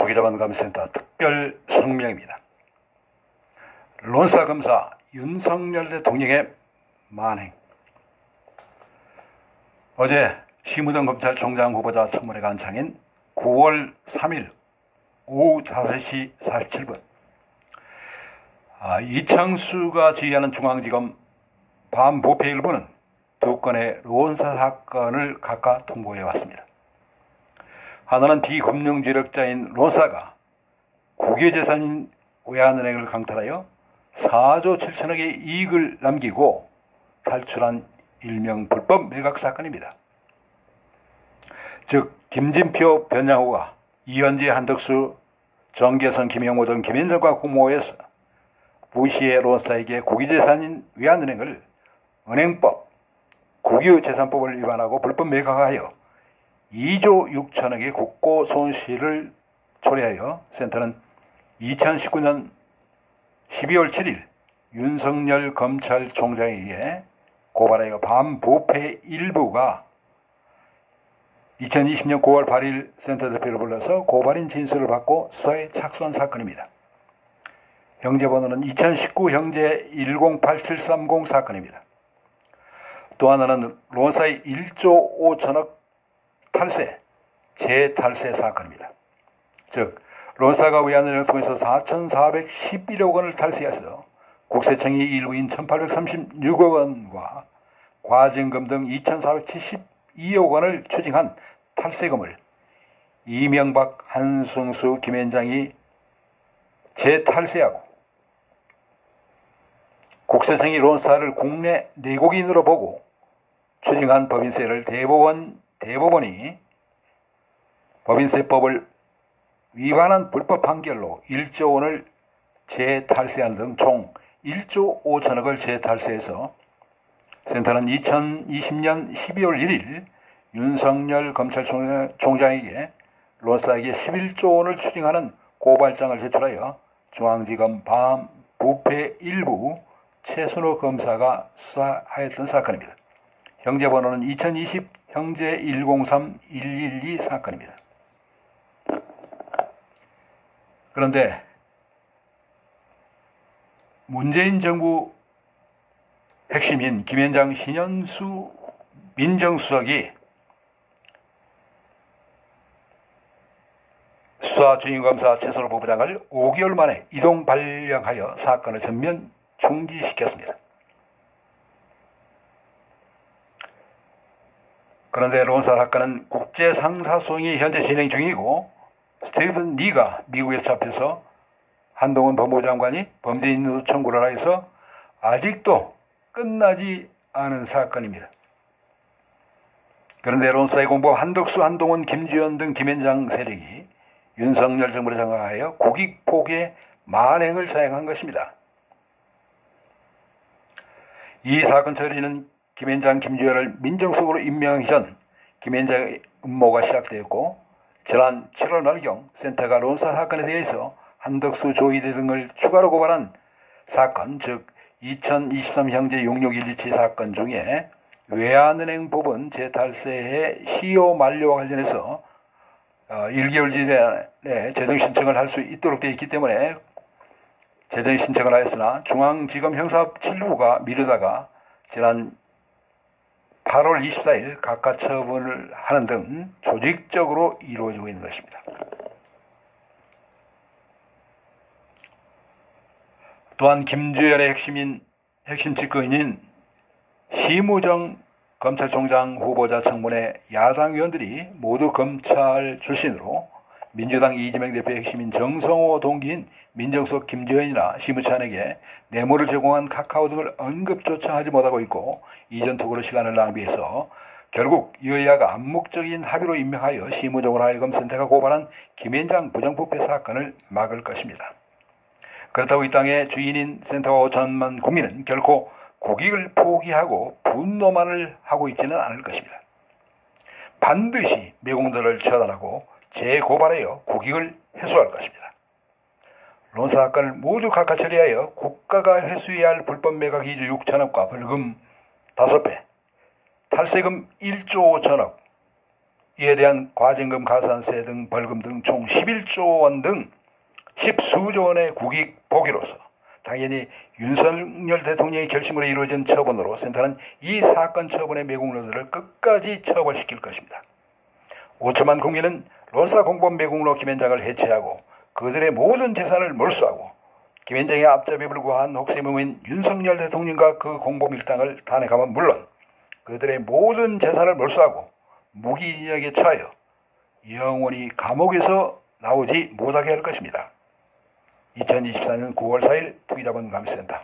고기자반감센터 특별 성명입니다. 론사 검사 윤석열 대통령의 만행. 어제 심우정 검찰총장 후보자 청문회 간창인 9월 3일 오후 5시 47분 이창수가 지휘하는 중앙지검 반부패 일부는 두 건의 론사 사건을 각각 통보해 왔습니다. 하나는 비금융죄력자인 론사가 국유재산인 외환은행을 강탈하여 4조 7천억의 이익을 남기고 탈출한 일명 불법 매각 사건입니다. 즉 김진표, 변양호가 이현재, 한덕수, 정계선, 김영호 등 김현정과 공모해서 부시의 론사에게 국유재산인 외환은행을 은행법, 국유재산법을 위반하고 불법 매각하여 2조 6천억의 국고 손실을 초래하여 센터는 2019년 12월 7일 윤석열 검찰총장에 의해 고발하여 반부패 일부가 2020년 9월 8일 센터 대표를 불러서 고발인 진술을 받고 수사에 착수한 사건입니다. 형제번호는 2019 형제 108730 사건입니다. 또 하나는 론사의 1조 5천억 탈세, 재탈세 사건입니다. 즉 론사가 외환은행을 통해서 4,411억 원을 탈세해서 국세청이 일부인 1,836억 원과 과징금 등 2,472억 원을 추징한 탈세금을 이명박, 한승수, 김현장이 재탈세하고 국세청이 론사를 국내 내국인으로 보고 추징한 법인세를 대법원이 법인세법을 위반한 불법 판결로 1조 원을 재탈세한 등 총 1조 5천억을 재탈세해서 센터는 2020년 12월 1일 윤석열 검찰총장에게 론사에게 11조 원을 추징하는 고발장을 제출하여 중앙지검 반부패 일부 최순호 검사가 수사하였던 사건입니다. 형제번호는 2020 형제 103112 사건입니다. 그런데 문재인 정부 핵심인 김현장, 신현수 민정수석이 수사주임검사 최순호 부부장을 5개월 만에 이동 발령하여 사건을 전면 중지시켰습니다. 그런데 론사 사건은 국제상사소송이 현재 진행 중이고 스티븐 리가 미국에서 잡혀서 한동훈 법무부 장관이 범죄인으로 청구를 해서 아직도 끝나지 않은 사건입니다. 그런데 론사의 공범 한덕수, 한동훈, 김주현 등 김현장 세력이 윤석열 정부를 장악하여 국익 포기의 만행을 자행한 것입니다. 이 사건 처리는 김현장, 김주현을 민정수석으로 임명하기 전 김현장의 음모가 시작되었고 지난 7월 말경 센터가 론사 사건에 대해서 한덕수, 조희대 등을 추가로 고발한 사건, 즉 2023 형제 66127 사건 중에 외환은행 법원 재탈세의 시효 만료와 관련해서 1개월 이내에 재정신청을 할 수 있도록 되어 있기 때문에 재정신청을 하였으나 중앙지검 형사 7부가 미루다가 지난 8월 24일 각하 처분을 하는 등 조직적으로 이루어지고 있는 것입니다. 또한 김주현의 핵심 직거인인 심우정 검찰총장 후보자 청문회 야당 의원들이 모두 검찰 출신으로 민주당 이재명 대표의 핵심인 정성호 동기인 민정수석 김주현이나 심우찬에게 뇌물을 제공한 카카오 등을 언급조차 하지 못하고 있고 이전 투구로 시간을 낭비해서 결국 여야가 암묵적인 합의로 임명하여 심우정으로 하여금 센터가 고발한 김현장 부정부패 사건을 막을 것입니다. 그렇다고 이 땅의 주인인 센터와 5천만 국민은 결코 국익을 포기하고 분노만을 하고 있지는 않을 것입니다. 반드시 매국노를 처단하고 재고발하여 국익을 회수할 것입니다. 론사 사건을 모두 각하 처리하여 국가가 회수해야 할 불법 매각 2조 6천억과 벌금 5배, 탈세금 1조 5천억, 이에 대한 과징금, 가산세 등 벌금 등 총 11조 원 등 10수조 원의 국익 보기로서 당연히 윤석열 대통령의 결심으로 이루어진 처분으로 센터는 이 사건 처분의 매국노들을 끝까지 처벌시킬 것입니다. 5천만 국민은 론사 공범 매국노 김앤장을 해체하고 그들의 모든 재산을 몰수하고 김앤장의 앞잡이 불구한 혹세무민 윤석열 대통령과 그 공범 일당을 탄핵하면 물론 그들의 모든 재산을 몰수하고 무기징역에 처하여 영원히 감옥에서 나오지 못하게 할 것입니다. 2024년 9월 4일 투기자본감시센터